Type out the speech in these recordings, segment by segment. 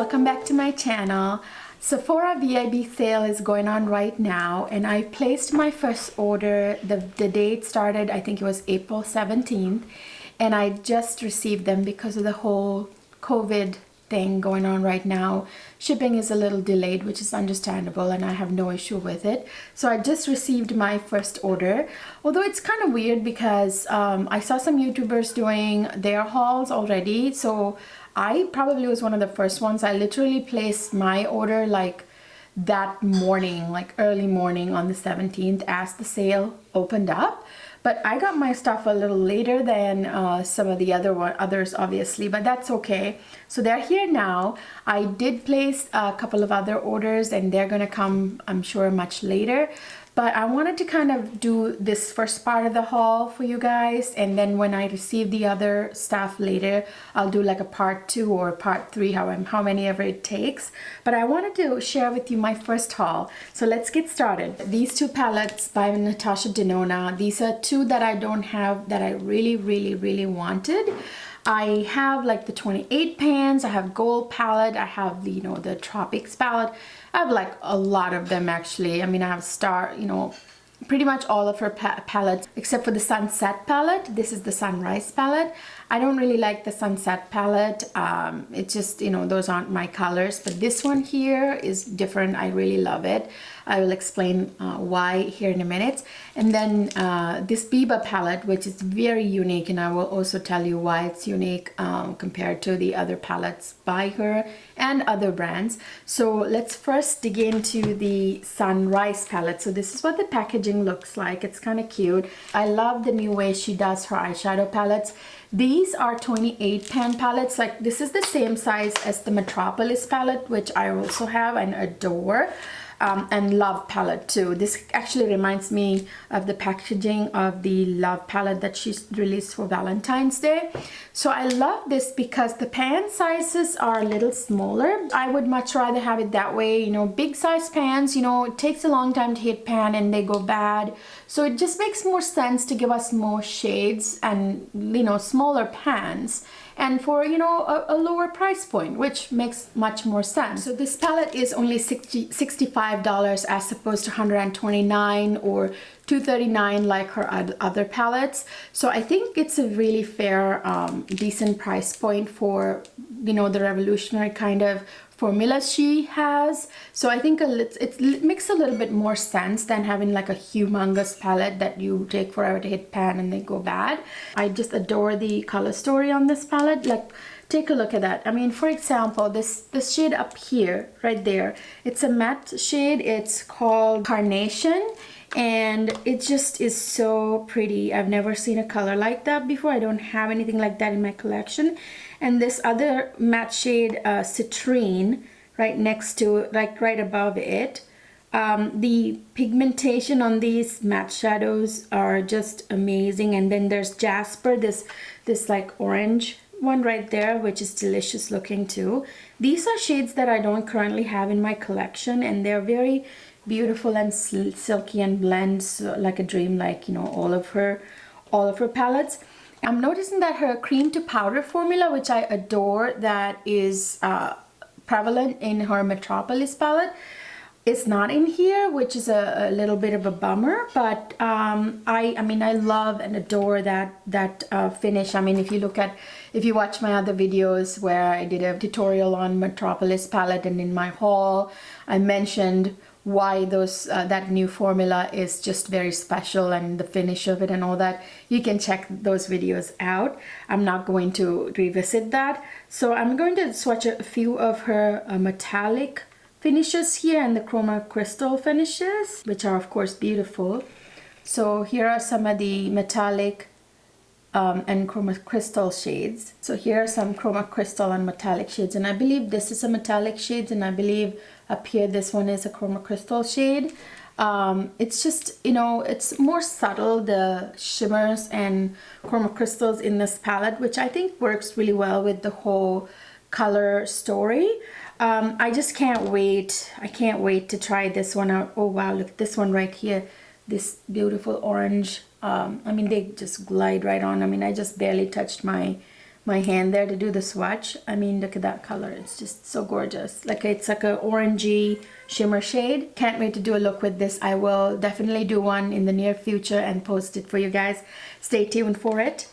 welcome back to my channel. Sephora VIB sale is going on right now, and I placed my first order. The date started, I think it was April 17th, and I just received them because of the whole COVID thing going on right now. Shipping is a little delayed, which is understandable, and I have no issue with it. So I just received my first order, although it's kind of weird because I saw some YouTubers doing their hauls already, so I probably was one of the first ones. I literally placed my order like that morning, like early morning on the 17th as the sale opened up. But I got my stuff a little later than some of the others, obviously, but that's okay. So they're here now. I did place a couple of other orders, and they're gonna come, I'm sure, much later. But I wanted to kind of do this first part of the haul for you guys, and then when I receive the other stuff later, I'll do like a part 2 or part 3, how many ever it takes. But I wanted to share with you my first haul. So let's get started. These two palettes by Natasha De Nona. These are two that I don't have that I really wanted. I have like the 28 pans, I have gold palette, I have the, the tropics palette. I have like a lot of them actually. I mean, I have pretty much all of her palettes except for the sunset palette. This is the sunrise palette. I don't really like the sunset palette. It's just, those aren't my colors, but this one here is different. I really love it. I will explain why here in a minute. And then this Biba palette, which is very unique, and I will also tell you why it's unique compared to the other palettes by her and other brands. So let's first dig into the sunrise palette. So this is what the packaging looks like. It's kind of cute. I love the new way she does her eyeshadow palettes. These are 28 pan palettes. Like, this is the same size as the Metropolis palette, which I also have and adore. And Love palette too. This actually reminds me of the packaging of the Love palette that she's released for Valentine's Day. So I love this because the pan sizes are a little smaller. I would much rather have it that way. Big size pans, it takes a long time to hit pan and they go bad. So it just makes more sense to give us more shades and, smaller pans, and for a lower price point, which makes much more sense. So this palette is only $65 as opposed to $129 or $239 like her other palettes. So I think it's a really fair, decent price point for the revolutionary kind of formulas she has. So I think it makes a little bit more sense than having like a humongous palette that you take forever to hit pan and they go bad. I just adore the color story on this palette. Like, take a look at that. I mean, for example, this shade up here, right there, it's a matte shade. It's called Carnation, and it just is so pretty. I've never seen a color like that before. I don't have anything like that in my collection. And this other matte shade, Citrine, right next to, like right above it. The pigmentation on these matte shadows are just amazing. And then there's Jasper, this like orange one right there, which is delicious looking too. These are shades that I don't currently have in my collection, and they're very beautiful and silky and blends like a dream, like all of her palettes. I'm noticing that her cream to powder formula, which I adore, that is prevalent in her Metropolis palette, is not in here, which is a little bit of a bummer. But I mean, I love and adore that finish. I mean, if you watch my other videos where I did a tutorial on Metropolis palette, and in my haul I mentioned why that new formula is just very special, and the finish of it and all that. You can check those videos out. I'm not going to revisit that. So I'm going to swatch a few of her metallic finishes here and the chroma crystal finishes, which are of course beautiful. So here are some of the metallic and chroma crystal shades. So here are some chroma crystal and metallic shades, and I believe this is a metallic shade, and I believe up here this one is a chroma crystal shade. It's just, it's more subtle, the shimmers and chroma crystals in this palette, which I think works really well with the whole color story. I just can't wait. I can't wait to try this one out. Oh wow, look at this one right here, this beautiful orange. I mean, they just glide right on. I mean, I just barely touched my my hand there to do the swatch. I mean, look at that color. It's just so gorgeous. Like it's like a orangey shimmer shade. Can't wait to do a look with this. I will definitely do one in the near future and post it for you guys. Stay tuned for it.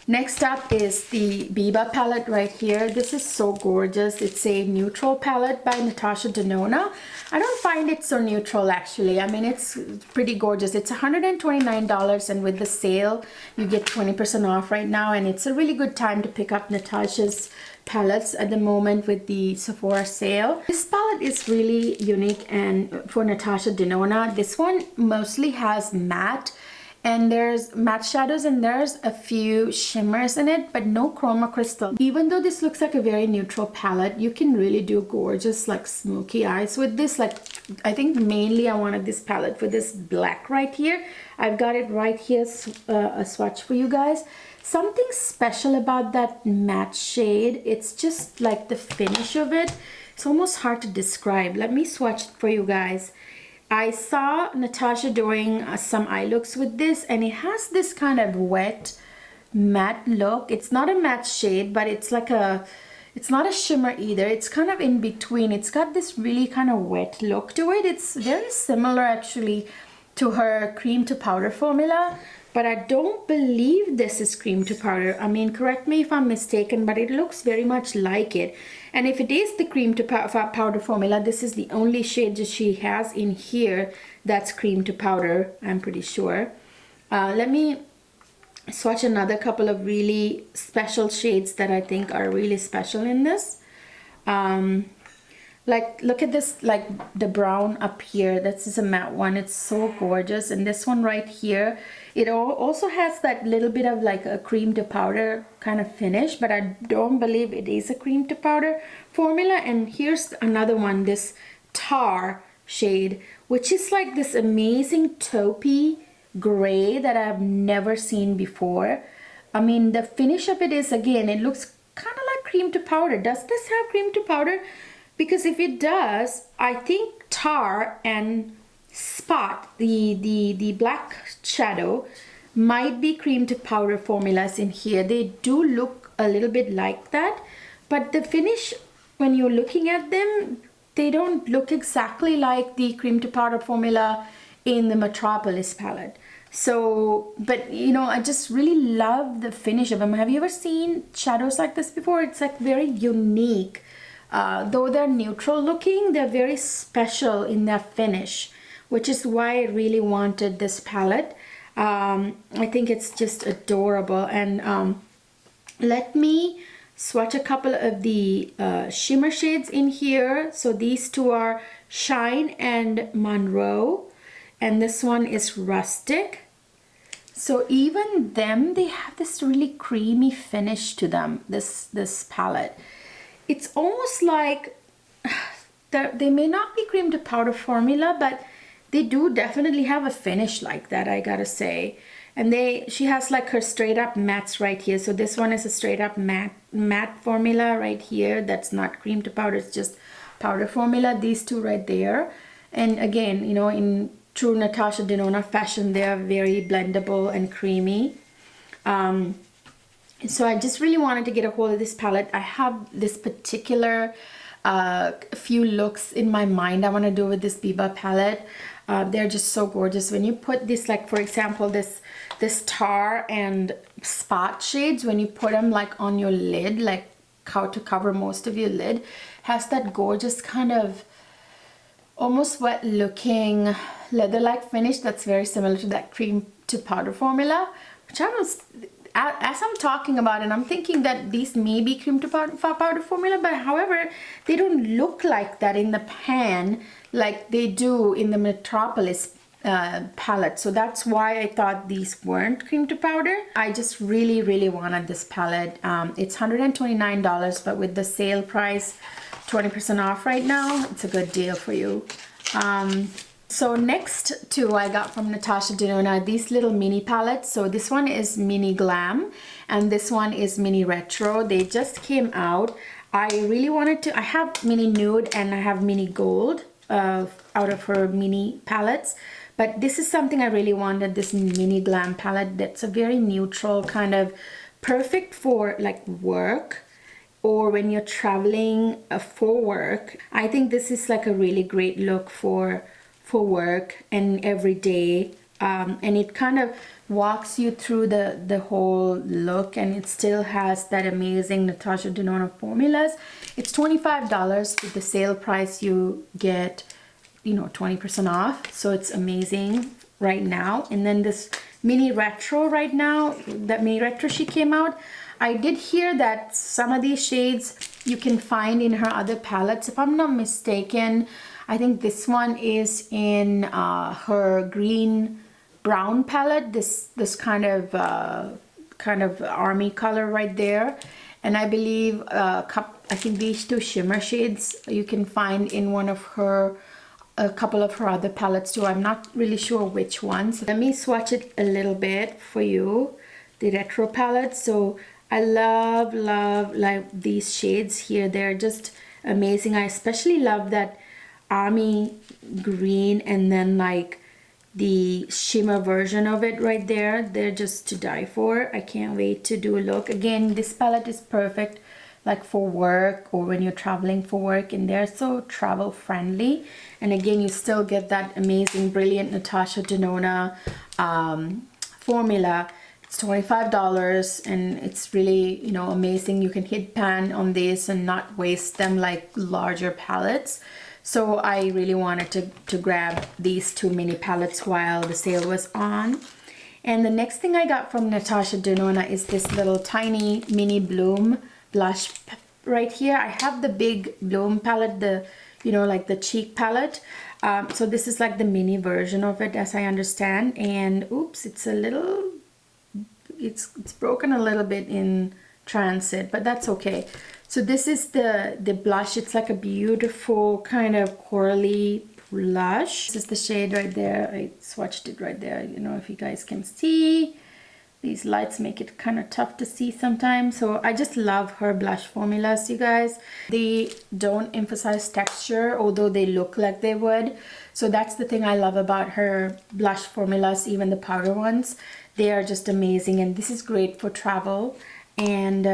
Next up is the Biba palette right here. This is so gorgeous. It's a neutral palette by Natasha De Nona. I don't find it so neutral actually. I mean, it's pretty gorgeous. It's $129 and with the sale, you get 20% off right now. And it's a really good time to pick up Natasha's palettes at the moment with the Sephora sale. This palette is really unique and for Natasha De Nona. This one mostly has matte. And there's matte shadows and there's a few shimmers in it, but no chroma crystal. Even though this looks like a very neutral palette, you can really do gorgeous like smoky eyes with this. Like I think mainly I wanted this palette for this black right here. I've got it right here, a swatch for you guys. Something special about that matte shade. It's just like the finish of it. It's almost hard to describe. Let me swatch it for you guys. I saw Natasha doing some eye looks with this and it has this kind of wet matte look. It's not a matte shade, but it's like it's not a shimmer either. It's kind of in between. It's got this really kind of wet look to it. It's very similar actually to her cream to powder formula, but I don't believe this is cream to powder. I mean, correct me if I'm mistaken, but it looks very much like it. And if it is the cream to powder formula, this is the only shade that she has in here that's cream to powder, I'm pretty sure. Let me swatch another couple of really special shades that I think are really special in this. Like look at this, like the brown up here, this is a matte one. It's so gorgeous. And this one right here, it also has that little bit of like a cream to powder kind of finish, but I don't believe it is a cream to powder formula. And here's another one, this tar shade, which is like this amazing taupey gray that I've never seen before. I mean, the finish of it is, again, it looks kind of like cream to powder. Does this have cream to powder? Because if it does, I think tar and spot, the black shadow, might be cream to powder formulas in here. They do look a little bit like that, but the finish, when you're looking at them, they don't look exactly like the cream to powder formula in the Metropolis palette. So, but you know, I just really love the finish of them. Have you ever seen shadows like this before? It's like very unique. Though they're neutral looking, they're very special in their finish, which is why I really wanted this palette. I think it's just adorable. And let me swatch a couple of the shimmer shades in here. So these two are Shine and Monroe, and this one is Rustic. So even them, they have this really creamy finish to them, this palette. It's almost like they may not be cream to powder formula, but they do definitely have a finish like that, I gotta say. And she has like her straight up mattes right here. So this one is a straight up matte formula right here. That's not cream to powder, it's just powder formula. These two right there. And again, you know, in true Natasha De Nona fashion, they are very blendable and creamy. So I just really wanted to get a hold of this palette. I have this particular few looks in my mind I want to do with this Biba palette. They're just so gorgeous. When you put this, like for example, this tar and spot shades, when you put them like on your lid, like how to cover most of your lid, has that gorgeous kind of almost wet looking leather-like finish that's very similar to that cream to powder formula, which I was, as I'm talking about it, I'm thinking that these may be cream to powder formula, but however, they don't look like that in the pan like they do in the Metropolis palette. So that's why I thought these weren't cream to powder. I just really, really wanted this palette. It's $129, but with the sale price, 20% off right now, it's a good deal for you. So next two I got from Natasha De Nona, these little mini palettes. So this one is Mini Glam and this one is Mini Retro. They just came out. I really wanted to, I have Mini Nude and I have Mini Gold out of her mini palettes. But this is something I really wanted, this Mini Glam palette that's a very neutral kind of perfect for like work or when you're traveling for work. I think this is like a really great look for work and every day. And it kind of walks you through the whole look, and it still has that amazing Natasha De Nona formulas. It's $25. With the sale price you get, you know, 20% off, so it's amazing right now. And then this mini retro right now, that mini retro she came out, I did hear that some of these shades you can find in her other palettes. If I'm not mistaken, I think this one is in her green brown palette, this kind of army color right there. And I believe I think these two shimmer shades you can find in a couple of her other palettes too. I'm not really sure which ones. Let me swatch it a little bit for you, the retro palette. So I love like these shades here. They're just amazing. I especially love that army green and then like the shimmer version of it right there. They're just to die for. I can't wait to do a look. Again, this palette is perfect like for work or when you're traveling for work, and they're so travel friendly. And again, you still get that amazing brilliant Natasha De Nona formula. It's $25 and it's really, you know, amazing. You can hit pan on this and not waste them like larger palettes. So I really wanted to grab these two mini palettes while the sale was on. And the next thing I got from Natasha De Nona is this little tiny mini bloom blush right here. I have the big bloom palette, the, you know, like the cheek palette. So this is like the mini version of it as I understand. And oops, it's a little, it's broken a little bit in transit, but that's okay. So this is the blush. It's like a beautiful kind of corally blush. This is the shade right there. I swatched it right there. You know, if you guys can see, these lights make it kind of tough to see sometimes. So I just love her blush formulas, you guys. They don't emphasize texture, although they look like they would. So that's the thing I love about her blush formulas, even the powder ones. They are just amazing, and this is great for travel. And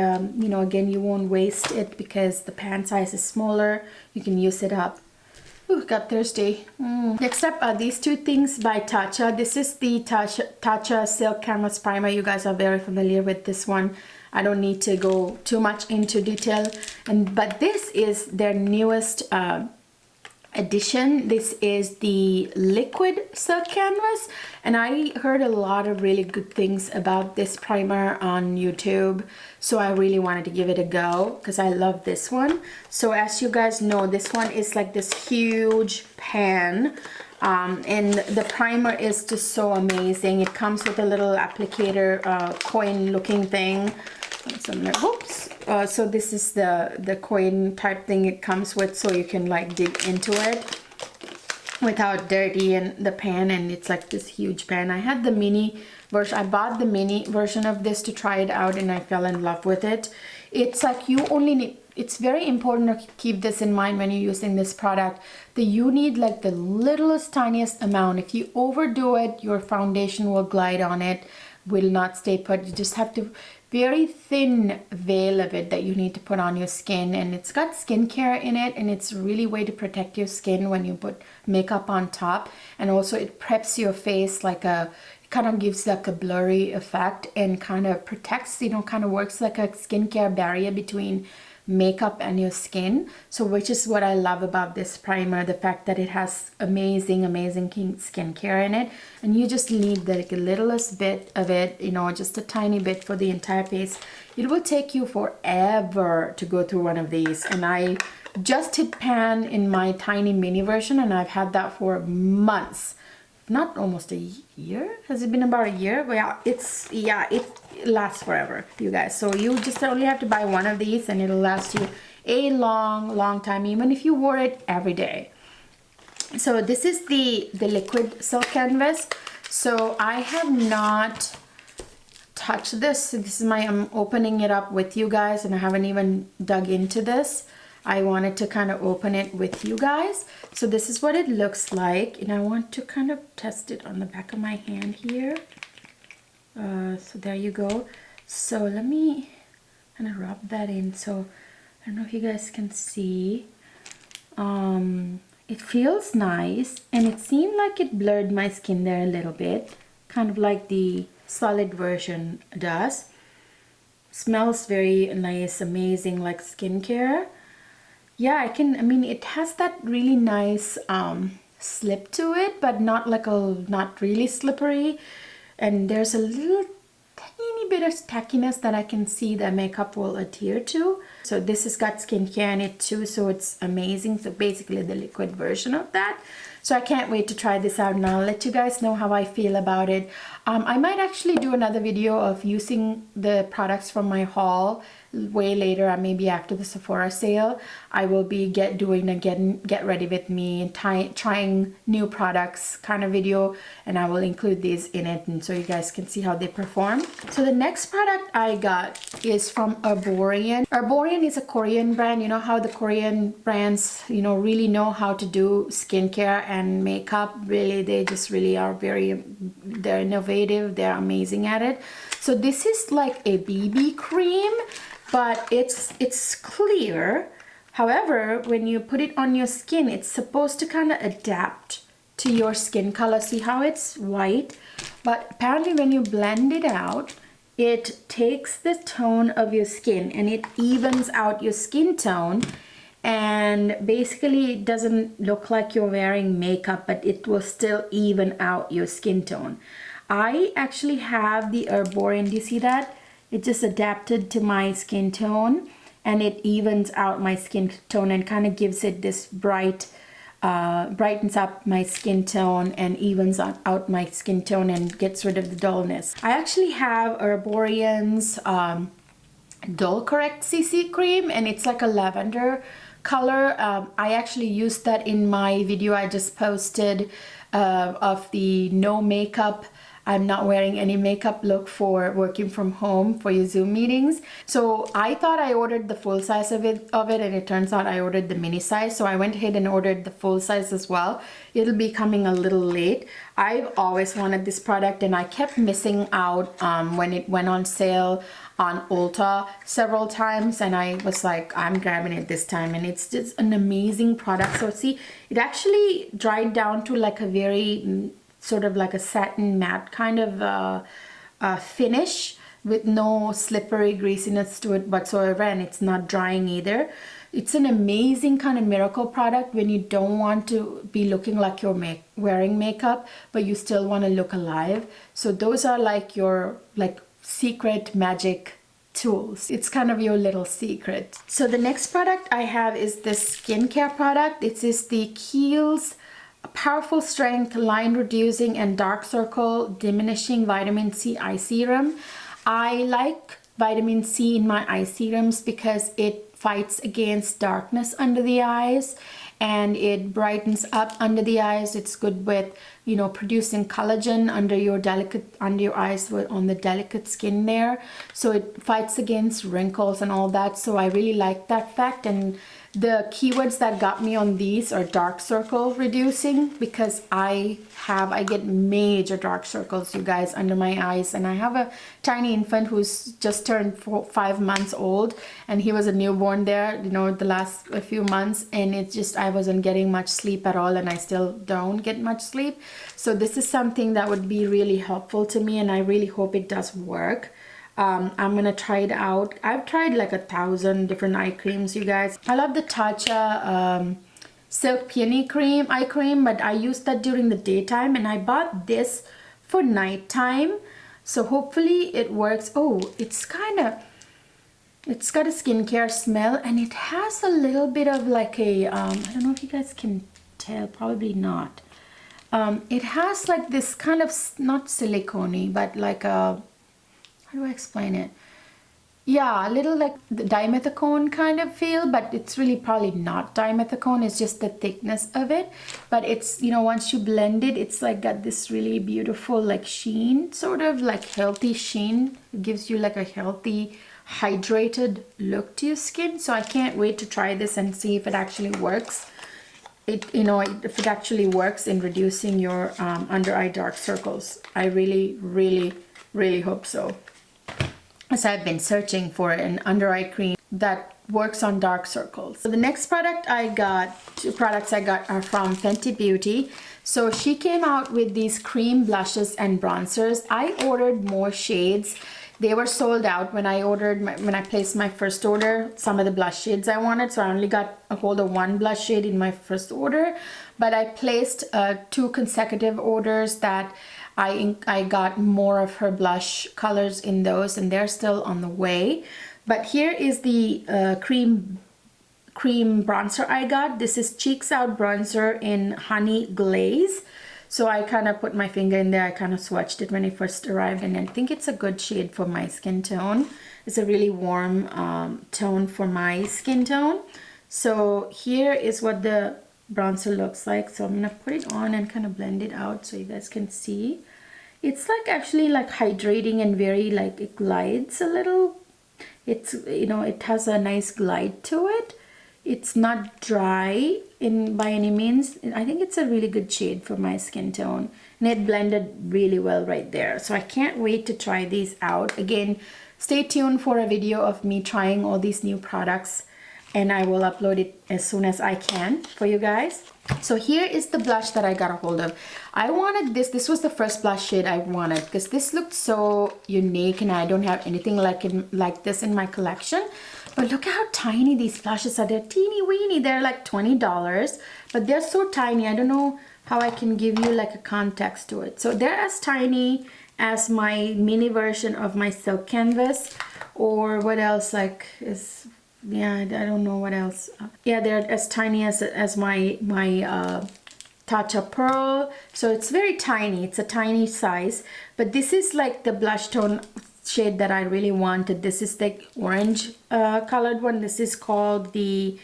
you know, again, you won't waste it because the pan size is smaller. You can use it up. Ooh, got thirsty. Next up are these two things by Tatcha. This is the Tatcha Silk Canvas Primer. You guys are very familiar with this one. I don't need to go too much into detail. But this is their newest edition. This is the liquid silk canvas, and I heard a lot of really good things about this primer on YouTube, so I really wanted to give it a go because I love this one. So as you guys know, this one is like this huge pan, and the primer is just so amazing. It comes with a little applicator coin looking thing. So I'm like, whoops. So this is the coin type thing it comes with, so you can like dig into it without dirtying the pan. And it's like this huge pan. I had the mini version. I bought the mini version of this to try it out, and I fell in love with it. It's like you only need, it's very important to keep this in mind when you're using this product, that you need like the littlest tiniest amount. If you overdo it, your foundation will glide on it, will not stay put. You just have to very thin veil of it that you need to put on your skin, and it's got skincare in it, and it's really way to protect your skin when you put makeup on top. And also it preps your face like a, it kind of gives like a blurry effect and kind of protects, you know, kind of works like a skincare barrier between makeup and your skin. So which is what I love about this primer, the fact that it has amazing skincare in it, and you just need like a littlest bit of it, you know, just a tiny bit for the entire face. It will take you forever to go through one of these, and I just hit pan in my tiny mini version, and I've had that for months, not almost a year. Has it been about a year? Well, it lasts forever, you guys. So you just only have to buy one of these, and it'll last you a long time, even if you wore it every day. So this is the liquid silk canvas. So I have not touched this. This is I'm opening it up with you guys, and I haven't even dug into this. I wanted to kind of open it with you guys. So this is what it looks like, and I want to kind of test it on the back of my hand here. So there you go. So let me kind of rub that in. So I don't know if you guys can see. It feels nice, and it seemed like it blurred my skin there a little bit, kind of like the solid version does. Smells very nice, amazing, like skincare. Yeah, I mean, it has that really nice slip to it, but not really slippery. And there's a little tiny bit of tackiness that I can see that makeup will adhere to. So this has got skincare in it too, so it's amazing. So basically the liquid version of that. So I can't wait to try this out, and I'll let you guys know how I feel about it. I might actually do another video of using the products from my haul way later, or maybe after the Sephora sale. I will be doing a get ready with me and trying new products kind of video, and I will include these in it, and so you guys can see how they perform. So the next product I got is from Arborian. Arborian is a Korean brand. You know how the Korean brands, you know, really know how to do skincare and makeup. Really, they just really are they're innovative, they're amazing at it. So this is like a BB cream, but it's clear. However, when you put it on your skin, it's supposed to kind of adapt to your skin color. See how it's white? But apparently when you blend it out, it takes the tone of your skin and it evens out your skin tone, and basically it doesn't look like you're wearing makeup, but it will still even out your skin tone. I actually have the Arborian. Do you see that? It just adapted to my skin tone, and it evens out my skin tone and kind of gives it this brightens up my skin tone and evens out my skin tone and gets rid of the dullness. I actually have Arborian's Dull Correct CC cream, and it's like a lavender color. I actually used that in my video I just posted of the no makeup, I'm not wearing any makeup look for working from home for your Zoom meetings. So I thought I ordered the full size of it, and it turns out I ordered the mini size. So I went ahead and ordered the full size as well. It'll be coming a little late. I've always wanted this product, and I kept missing out when it went on sale on Ulta several times, and I was like, I'm grabbing it this time, and it's just an amazing product. So see, it actually dried down to like a very sort of like a satin matte kind of finish with no slippery greasiness to it whatsoever, and it's not drying either. It's an amazing kind of miracle product when you don't want to be looking like you're wearing makeup, but you still want to look alive. So those are like your secret magic tools. It's kind of your little secret. So the next product I have is this skincare product. It is the Kiehls Powerful Strength Line Reducing and Dark Circle Diminishing Vitamin C Eye Serum. I like vitamin C in my eye serums because it fights against darkness under the eyes, and it brightens up under the eyes. It's good with, you know, producing collagen under your eyes on the delicate skin there. So it fights against wrinkles and all that. So I really like that fact. And the keywords that got me on these are dark circle reducing, because I get major dark circles, you guys, under my eyes, and I have a tiny infant who's just turned 5 months old, and he was a newborn there, you know, the last few months, and it's just I wasn't getting much sleep at all, and I still don't get much sleep. So this is something that would be really helpful to me, and I really hope it does work. I'm gonna try it out. I've tried like 1,000 different eye creams, you guys. I love the Tatcha Silk Peony eye cream, but I used that during the daytime, and I bought this for nighttime. So hopefully it works. Oh, it's got a skincare smell, and it has a little bit of like a, I don't know if you guys can tell, probably not. It has like this kind of, not silicone-y, but like a, how do I explain it? Yeah, a little like the dimethicone kind of feel, but it's really probably not dimethicone. It's just the thickness of it. But it's, you know, once you blend it, it's like got this really beautiful like sheen, sort of like healthy sheen. It gives you like a healthy, hydrated look to your skin. So I can't wait to try this and see if it actually works. If it actually works in reducing your under eye dark circles. I really, really, really hope so. as I've been searching for an under eye cream that works on dark circles. So the next product I got, two products I got are from Fenty Beauty. So she came out with these cream blushes and bronzers. I ordered more shades. They were sold out when I ordered when I placed my first order, some of the blush shades I wanted. So I only got a hold of one blush shade in my first order, but I placed 2 consecutive orders that I got more of her blush colors in those, and they're still on the way. But here is the cream bronzer I got. This is Cheeks Out bronzer in Honey Glaze. So I kind of put my finger in there. I kind of swatched it when it first arrived, and I think it's a good shade for my skin tone. It's a really warm tone for my skin tone. So here is what the bronzer looks like. So I'm gonna put it on and kind of blend it out so you guys can see. It's like actually like hydrating and very like it glides a little. It's, you know, it has a nice glide to it. It's not dry by any means. I think it's a really good shade for my skin tone, and it blended really well right there. So I can't wait to try these out. Again, stay tuned for a video of me trying all these new products, and I will upload it as soon as I can for you guys. So here is the blush that I got a hold of. I wanted this. This was the first blush shade I wanted because this looked so unique, and I don't have anything like this in my collection. But look at how tiny these blushes are. They're teeny weeny. They're like $20, but they're so tiny. I don't know how I can give you like a context to it. So they're as tiny as my mini version of my silk canvas, or what else like is, yeah, I don't know what else. Yeah, they're as tiny as my Tatcha Pearl. So it's very tiny. It's a tiny size, but this is like the blush tone shade that I really wanted. This is the orange colored one. This is called the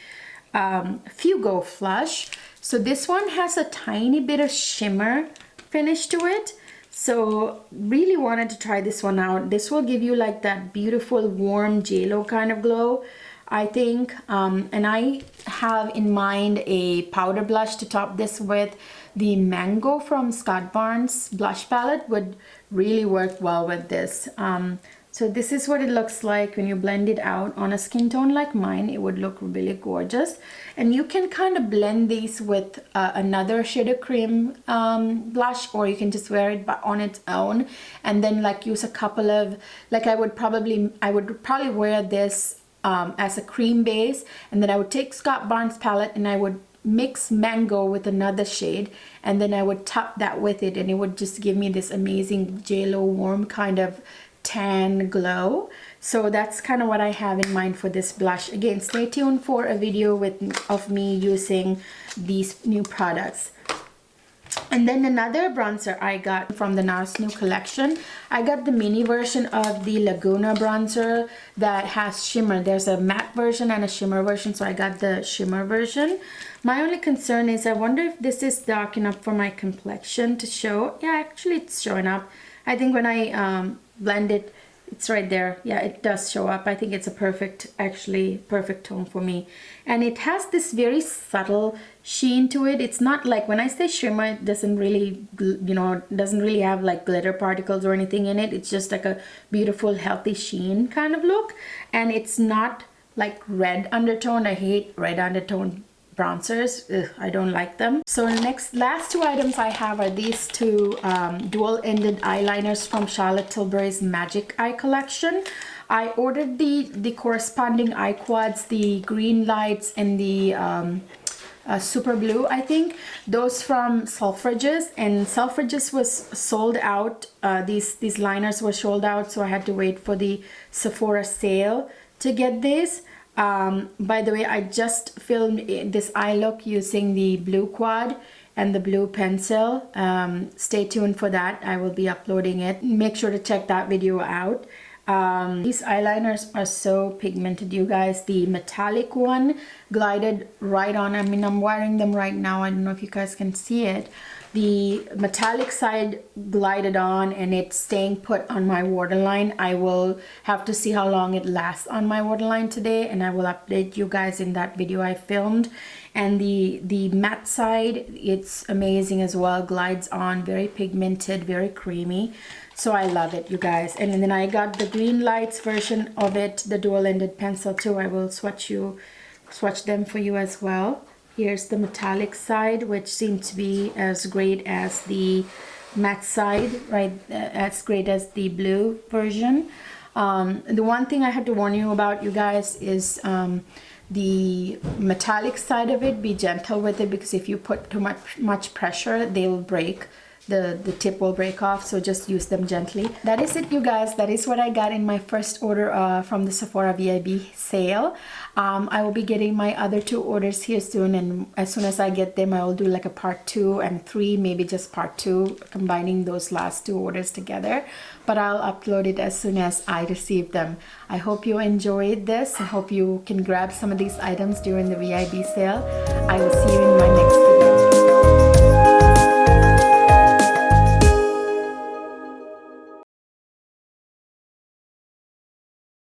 Fugo Flush. So this one has a tiny bit of shimmer finish to it. So really wanted to try this one out. This will give you like that beautiful warm JLo kind of glow, I think. And I have in mind a powder blush to top this with. The Mango from Scott Barnes blush palette would really work well with this. So this is what it looks like when you blend it out on a skin tone like mine. It would look really gorgeous. And you can kind of blend these with another shade of cream blush, or you can just wear it on its own and then like use a couple of, like I would probably wear this as a cream base, and then I would take Scott Barnes palette and I would mix Mango with another shade, and then I would top that with it, and it would just give me this amazing JLo warm kind of tan glow. So that's kind of what I have in mind for this blush. Again, stay tuned for a video of me using these new products. And then another bronzer I got from the NARS new collection. I got the mini version of the Laguna bronzer that has shimmer. There's a matte version and a shimmer version, so I got the shimmer version. My only concern is I wonder if this is dark enough for my complexion to show. Yeah, actually it's showing up. I think when I blend it, it's right there. Yeah, it does show up. I think it's a perfect tone for me. And it has this very subtle sheen to it. It's not like, when I say shimmer, it doesn't really, you know, doesn't really have like glitter particles or anything in it. It's just like a beautiful, healthy sheen kind of look. And it's not like red undertone. I hate red undertone bronzers. Ugh, I don't like them. So the last 2 items I have are these 2 dual-ended eyeliners from Charlotte Tilbury's Magic Eye collection. I ordered the corresponding eye quads, the green lights and the super blue, I think. Those from Selfridges, and Selfridges was sold out. These liners were sold out, so I had to wait for the Sephora sale to get this. By the way, I just filmed this eye look using the blue quad and the blue pencil. Stay tuned for that. I will be uploading it. Make sure to check that video out. These eyeliners are so pigmented, you guys. The metallic one glided right on. I mean, I'm wearing them right now. I don't know if you guys can see it. The metallic side glided on, and it's staying put on my waterline. I will have to see how long it lasts on my waterline today, and I will update you guys in that video I filmed. And the matte side, it's amazing as well. Glides on, very pigmented, very creamy. So I love it, you guys. And then I got the green lights version of it, the dual-ended pencil too. I will swatch them for you as well. Here's the metallic side, which seemed to be as great as the matte side, right? As great as the blue version. The one thing I had to warn you about, you guys, is the metallic side of it. Be gentle with it, because if you put too much pressure, they'll break. The tip will break off, so just use them gently. That is it, you guys. That is what I got in my first order from the Sephora VIB sale. I will be getting my other 2 orders here soon, and as soon as I get them, I will do like a part 2 and 3, maybe just part 2, combining those last 2 orders together. But I'll upload it as soon as I receive them. I hope you enjoyed this. I hope you can grab some of these items during the VIB sale. I will see you in my next video.